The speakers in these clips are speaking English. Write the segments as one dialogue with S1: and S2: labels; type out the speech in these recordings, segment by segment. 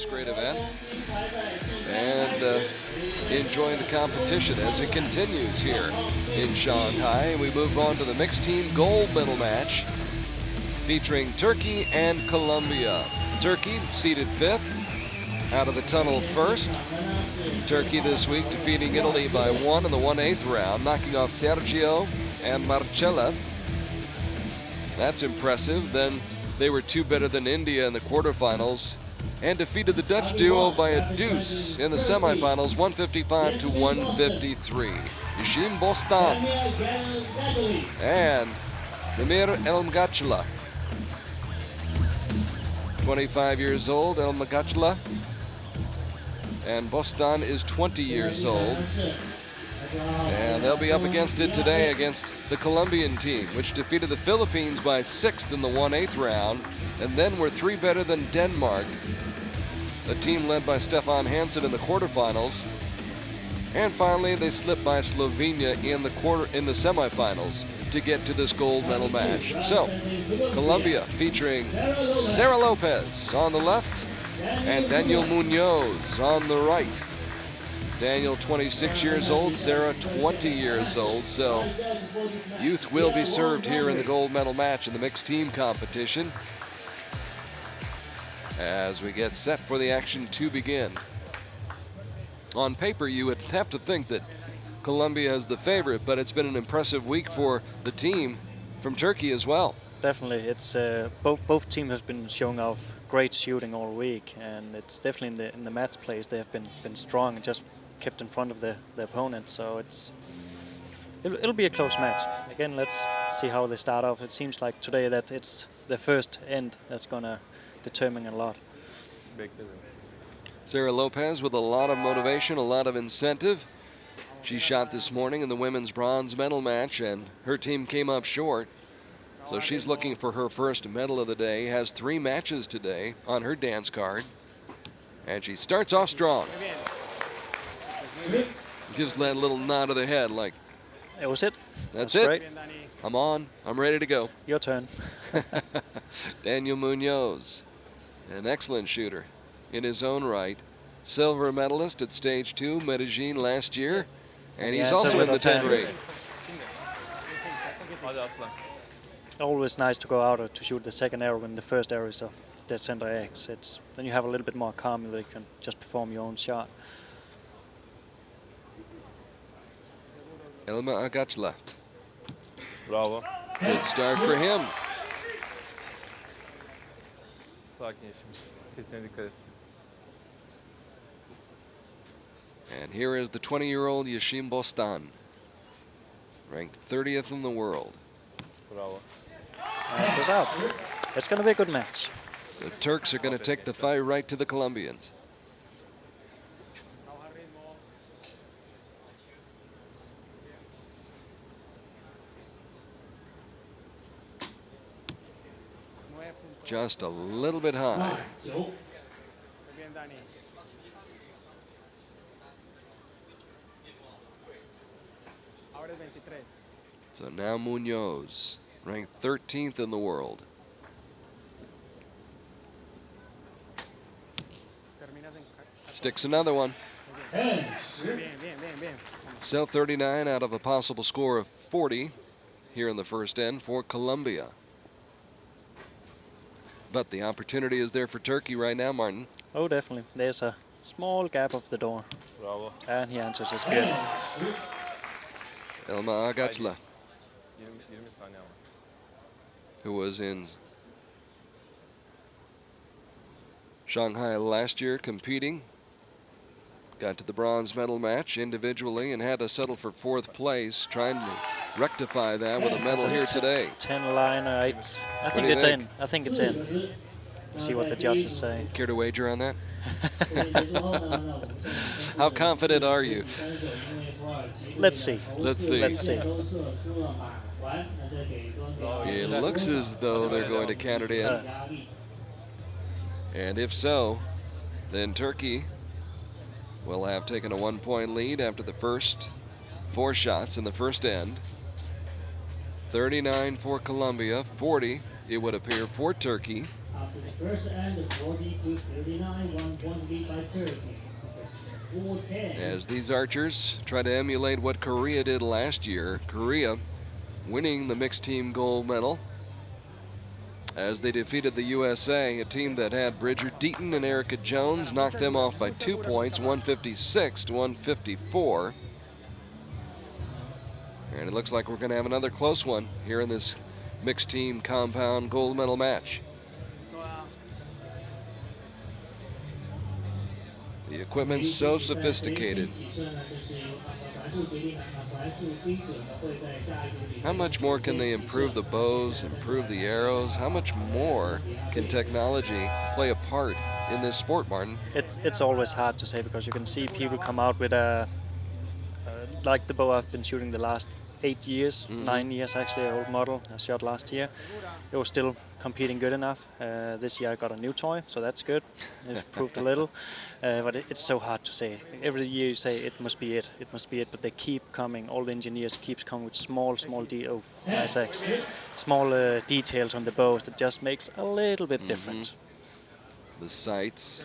S1: great event and enjoying the competition as it continues here in Shanghai. We move on to the mixed team gold medal match featuring Turkey and Colombia. Turkey seeded 5th, out of the tunnel first. Turkey this week defeating Italy by 1 in the 1/8 round, knocking off Sergio and Marcella. That's impressive. Then they were 2 better than India in the quarterfinals and defeated the Dutch duo by a deuce in the semifinals, 155 to 153. Yesim Bostan and Demir Elmaagacli. 25 years old, Elmaagacli, and Bostan is 20 years old. And they'll be up against it today against the Colombian team, which defeated the Philippines by 6th in the 1/8 round, and then were 3 better than Denmark, a team led by Stefan Hansen in the quarterfinals. And finally, they slipped by Slovenia in the semifinals to get to this gold medal match. So, Colombia featuring Sara Lopez on the left and Daniel Munoz on the right. Daniel 26 years old, Sara 20 years old, so youth will be served here in the gold medal match in the mixed team competition as we get set for the action to begin. On paper, you would have to think that Colombia is the favorite, but it's been an impressive week for the team from Turkey as well.
S2: Definitely, it's both teams have been showing off great shooting all week, and it's definitely in the match plays they have been strong and just kept in front of the opponent. So it'll be a close match. Again, let's see how they start off. It seems like today that it's the first end that's gonna determine a lot.
S1: Sara Lopez with a lot of motivation, a lot of incentive. She shot this morning in the women's bronze medal match, and her team came up short. So she's looking for her first medal of the day, has 3 matches today on her dance card. And she starts off strong. Gives that little nod of the head like,
S2: That was it.
S1: That's
S2: it.
S1: Great. I'm on. I'm ready to go.
S2: Your turn.
S1: Daniel Munoz, an excellent shooter in his own right. Silver medalist at stage 2, Medellin last year. And he's also in the 10 rate.
S2: Always nice to go out to shoot the second arrow when the first arrow is a dead center X. Then you have a little bit more calm, you can just perform your own shot.
S1: Elmaagacli.
S3: Bravo.
S1: Good start for him. And here is the 20-year-old Yesim Bostan, ranked 30th in the world.
S3: Bravo.
S2: That's us out. It's going to be a good match.
S1: The Turks are going to take the fight right to the Colombians. Just a little bit high. So now Munoz, ranked 13th in the world. Sticks another one. So 39 out of a possible score of 40 here in the first end for Colombia. But the opportunity is there for Turkey right now, Martin.
S2: Oh, definitely. There's a small gap of the door.
S3: Bravo.
S2: And he answers as good.
S1: Elmaagacli, who was in Shanghai last year competing, got to the bronze medal match individually and had to settle for 4th place, trying to rectify that with a medal here today.
S2: 10 liner, I think it's in. I think it's in. We'll see what the judges say.
S1: Care to wager on that? How confident are you?
S2: Let's see.
S1: Let's see.
S2: Let's see.
S1: It looks as though they're going to count it in. And if so, then Turkey will have taken a 1-point lead after the first 4 shots in the first end. 39 for Colombia, 40 it would appear for Turkey.
S4: After the first end, 40-39, 1 point lead by Turkey. 4-10.
S1: As these archers try to emulate what Korea did last year. Korea winning the mixed team gold medal as they defeated the USA, a team that had Bridger Deaton and Erica Jones, knocked them off by 2 points, 156 to 154. And it looks like we're going to have another close one here in this mixed team compound gold medal match. The equipment's so sophisticated. How much more can they improve the bows, improve the arrows? How much more can technology play a part in this sport, Martin?
S2: It's always hard to say because you can see people come out with like the bow I've been shooting the last 8 years, 9 years actually, an old model I shot last year. It was still competing good enough. This year I got a new toy, so that's good. It's improved a little, but it's so hard to say. Every year you say it must be it, but they keep coming. All the engineers keeps coming with small details on the bows that just makes a little bit different.
S1: The sights.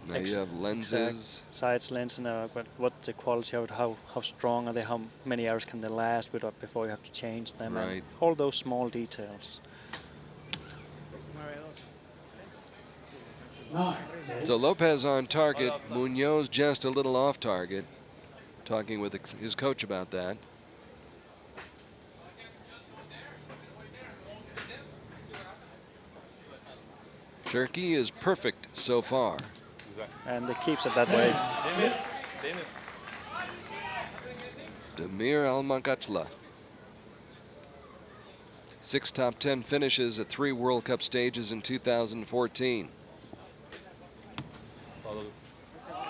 S1: Now you have lenses.
S2: Sights, lens, and but what's the quality of it? How strong are they? How many hours can they last with before you have to change them?
S1: Right.
S2: And all those small details.
S1: So Lopez on target, Munoz just a little off target. Talking with his coach about that. Turkey is perfect so far.
S2: And it keeps it that way.
S1: Demir Elmaagacli. 6 top 10 finishes at 3 World Cup stages in 2014.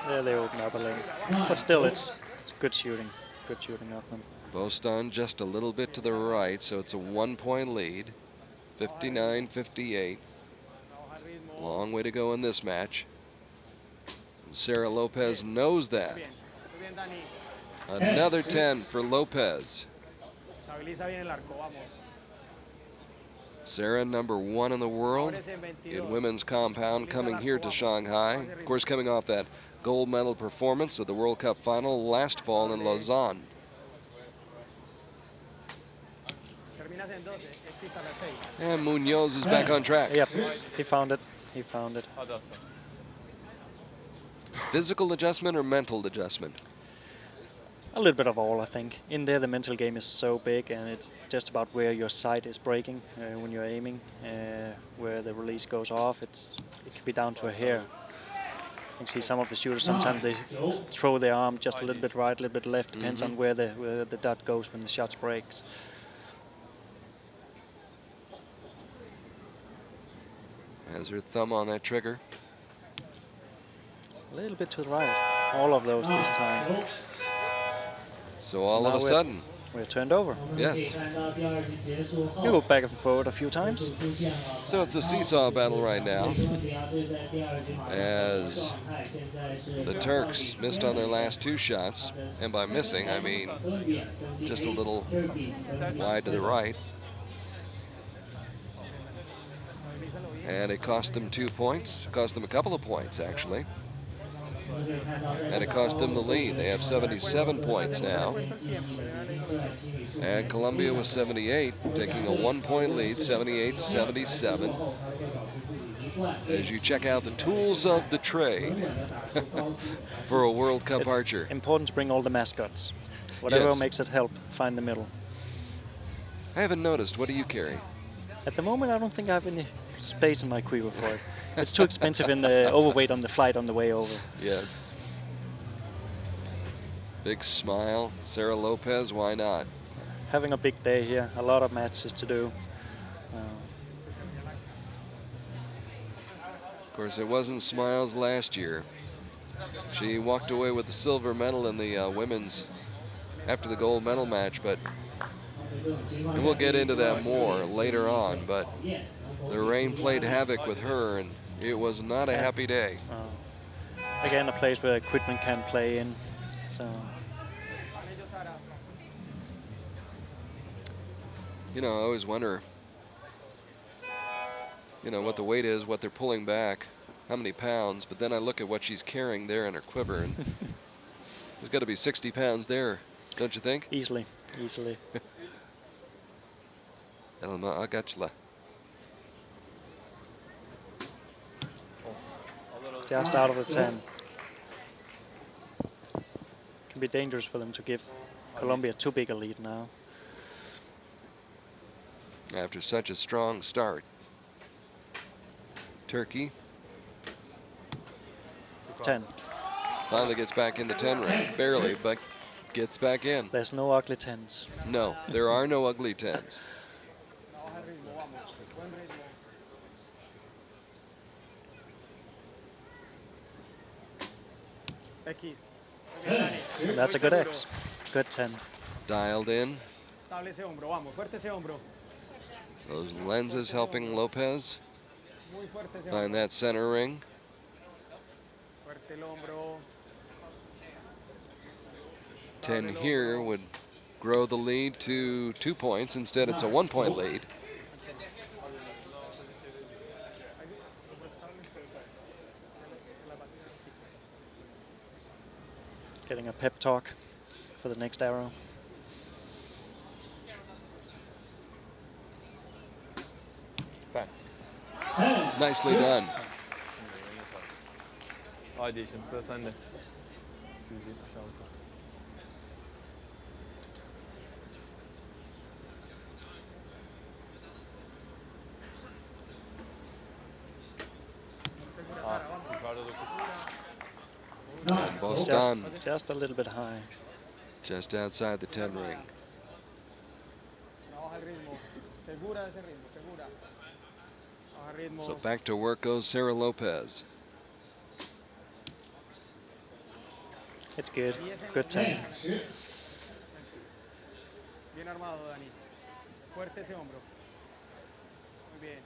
S2: Yeah, they open up a little. But still, it's good shooting. Good shooting of them.
S1: Bostan just a little bit to the right, so it's a 1 point lead. 59-58. Long way to go in this match. Sara Lopez knows that. Another 10 for Lopez. Sara, number 1 in the world in women's compound, coming here to Shanghai. Of course, coming off that gold medal performance at the World Cup final last fall in Lausanne. And Munoz is back on track.
S2: Yep, he found it. He found it.
S1: Physical adjustment or mental adjustment?
S2: A little bit of all, I think. In there, the mental game is so big, and it's just about where your sight is breaking when you're aiming, where the release goes off. It can be down to a hair. You can see some of the shooters, sometimes they throw their arm just a little bit right, a little bit left, depends on where the dot goes when the shots breaks.
S1: Has her thumb on that trigger.
S2: A little bit to the right. All of those this time.
S1: So all of a sudden,
S2: we're turned over.
S1: Yes.
S2: We go back and forward a few times.
S1: So it's a seesaw battle right now, as the Turks missed on their last 2 shots, and by missing I mean just a little wide to the right. And it cost them 2 points. It cost them a couple of points, actually. And it cost them the lead. They have 77 points now. And Colombia was 78, taking a 1 point lead, 78-77. As you check out the tools of the trade for a World Cup
S2: It's
S1: archer.
S2: important to bring all the mascots. Whatever
S1: Yes.
S2: makes it help find the middle.
S1: I haven't noticed. What do you carry?
S2: At the moment, I don't think I have any space in my quiver for it. It's too expensive in the overweight on the flight on the way over.
S1: Yes. Big smile. Sara Lopez, why not?
S2: Having a big day here, a lot of matches to do.
S1: Of course, it wasn't smiles last year. She walked away with the silver medal in the women's after the gold medal match, but and we'll get into that more later on, but the rain played havoc with her, and it was not a happy day.
S2: Again, a place where equipment can play in. So
S1: You know, I always wonder, you know, what the weight is, what they're pulling back, how many pounds. But then I look at what she's carrying there in her quiver, and there's got to be 60 pounds there, don't you think?
S2: Easily, easily.
S1: Elmaagacli.
S2: Just out of the 10. Can be dangerous for them to give Colombia too big a lead now.
S1: After such a strong start. Turkey
S2: 10.
S1: finally gets back in the 10 ring. Barely, but gets back in.
S2: There's no ugly 10s.
S1: No, there are no ugly 10s.
S2: And that's a good X. Good 10.
S1: Dialed in. Those lenses helping Lopez find that center ring. 10 here would grow the lead to 2 points. Instead, it's a 1-point lead.
S2: Getting a pep talk for the next arrow.
S1: Nicely done.
S3: Hadi Yesim, sıra sende. 176. Yukarıda 9.
S1: And Bostan
S2: Just a little bit high.
S1: just outside the 10 ring. So back to work goes Sara Lopez.
S2: It's good. Good 10.
S5: Bien armado, Dani. Fuerte ese hombro. Muy bien.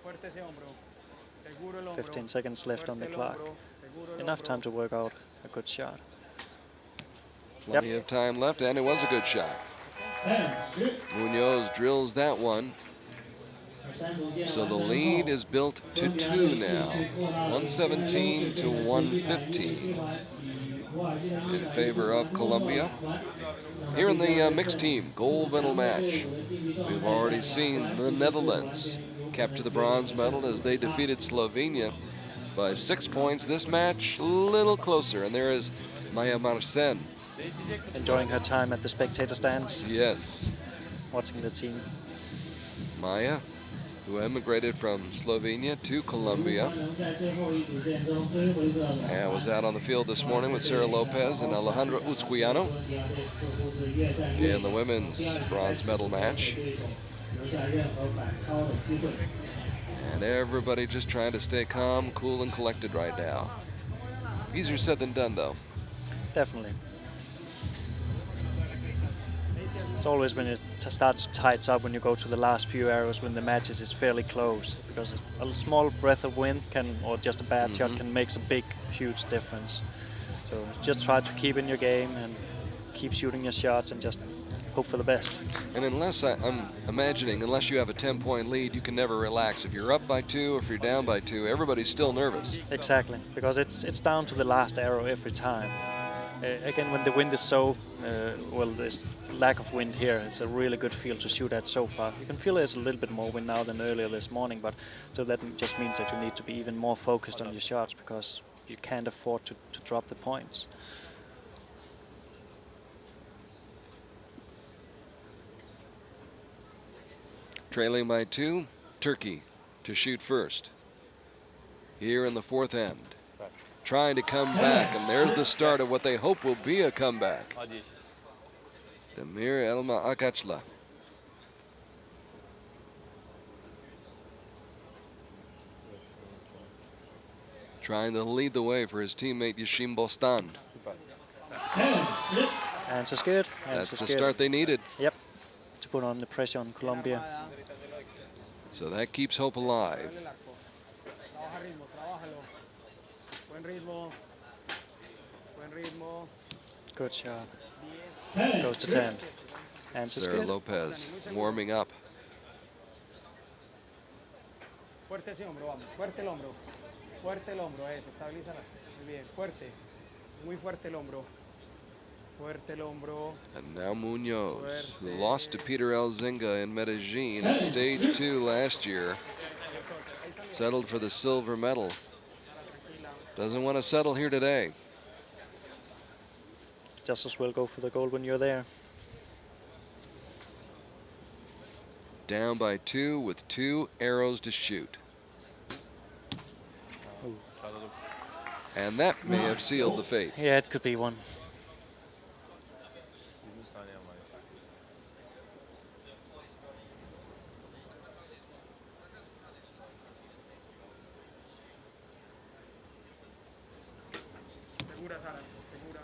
S5: Fuerte ese hombro. Seguro el hombro.
S2: 15 seconds left on the
S5: Fuerte el
S2: clock.
S5: hombro. Seguro el
S2: Enough
S5: hombro.
S2: time to work out a good shot.
S1: Plenty of time left, and it was a good shot. Munoz drills that one. So the lead is built to 2 now. 117 to 115 in favor of Colombia. Here in the mixed team gold medal match, we've already seen the Netherlands capture the bronze medal as they defeated Slovenia by 6 points. This match a little closer, and there is Maya Marcen.
S2: Enjoying her time at the spectator stands,
S1: Yes,
S2: watching the team.
S1: Maya, who emigrated from Slovenia to Colombia, and was out on the field this morning with Sara Lopez and Alejandra Uzquiano in the women's bronze medal match. And everybody just trying to stay calm, cool, and collected right now. Easier said than done, though.
S2: Definitely. It's always when it starts to tighten up when you go to the last few arrows when the matches is fairly close, because a small breath of wind can, or just a bad shot can make a big, huge difference. So just try to keep in your game and keep shooting your shots and just hope for the best.
S1: And unless I'm imagining, unless you have a 10-point lead, you can never relax. If you're up by 2, if you're down by 2, everybody's still nervous.
S2: Exactly, because it's down to the last arrow every time. Again, when the wind is so, well, there's lack of wind here. It's a really good field to shoot at so far. You can feel there's a little bit more wind now than earlier this morning, but so that just means that you need to be even more focused on your shots because you can't afford to drop the points.
S1: Trailing by 2, Turkey to shoot first. Here in the 4th end. Trying to come back, and there's the start of what they hope will be a comeback.
S3: Hadi Yesim.
S1: Demir Elmaagacli. Trying to lead the way for his teammate Yesim Bostan.
S3: Süper.
S2: Answer's good.
S1: That's
S2: Answer's
S1: the
S2: good.
S1: start they needed.
S2: Yep. To put on the pressure on Colombia.
S1: So that keeps hope alive.
S5: Trabaja ritmo, trabájalo. Buen ritmo. Buen ritmo.
S2: Good shot. Goes to 10. Answer's
S1: Sara
S2: good.
S1: Lopez warming up.
S5: Fuerte ese hombro, vamos. Fuerte el hombro. Fuerte el hombro, eso. Estabilízala. Muy bien. Fuerte. Muy fuerte el hombro. Fuerte el hombro.
S1: And now Munoz, who lost to Peter Elzinga in Medellin at stage 2 last year, settled for the silver medal. Doesn't want to settle here today.
S2: Just as well go for the gold when you're there.
S1: Down by 2 with 2 arrows to shoot. And that may have sealed the fate.
S2: Yeah, it could be one.
S3: 20 saniyen var.
S5: Segura, Sara. Segura.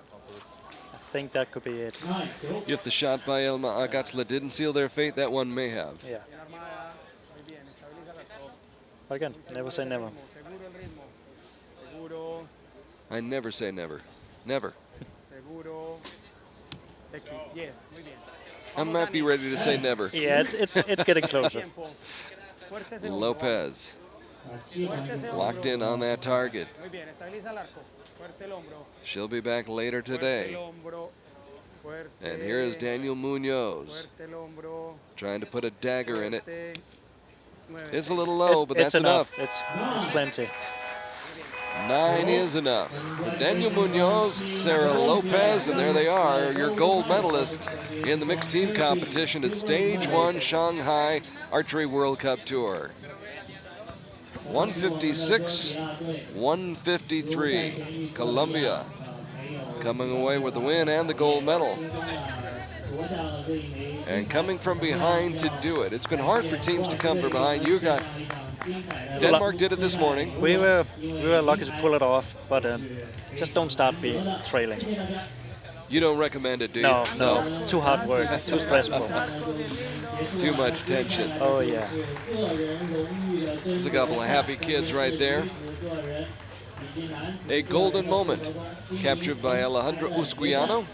S2: I think that could be it.
S1: If the shot by Elmaagacli didn't seal their fate, that one may have.
S2: Yeah.
S5: Bien armada. Muy bien. Estabilízala todo.
S2: But again, never say never.
S5: Seguro el ritmo. Seguro.
S1: I never say never. Never.
S5: Seguro. Yes. Muy bien.
S1: I might be ready to say never.
S2: Yeah, it's getting closer.
S5: Tiempo. Fuerte ese hombro.
S1: Lopez
S5: Fuerte ese
S1: locked
S5: hombro.
S1: in on that target.
S5: Muy bien. Estabiliza el arco. Fuerte el hombro.
S1: She'll be back later
S5: Fuerte
S1: today.
S5: el hombro. Fuerte.
S1: And here is Daniel Munoz
S5: Fuerte el hombro.
S1: trying to put a dagger in it.
S5: Fuerte. Mueve.
S1: It's a little low, but
S2: it's
S1: that's enough.
S2: It's plenty.
S1: 9 is enough. For Daniel Munoz, Sara Lopez, and there they are, your gold medalists in the mixed team competition at Stage 1 Shanghai Archery World Cup Tour. 156, 153. Colombia coming away with the win and the gold medal. And coming from behind to do it. It's been hard for teams to come from behind. You got Denmark did it this morning.
S2: We were lucky to pull it off, but just don't start trailing.
S1: You don't recommend it, do you?
S2: No. Too hard work, too stressful.
S1: Too much tension.
S2: Oh yeah.
S1: There's a couple of happy kids right there. A golden moment captured by Alejandro Usquiano.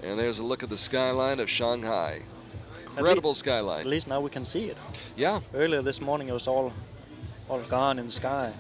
S1: And there's a look at the skyline of Shanghai. Incredible skyline.
S2: At least now we can see it.
S1: Yeah.
S2: Earlier this morning it was all gone in the sky.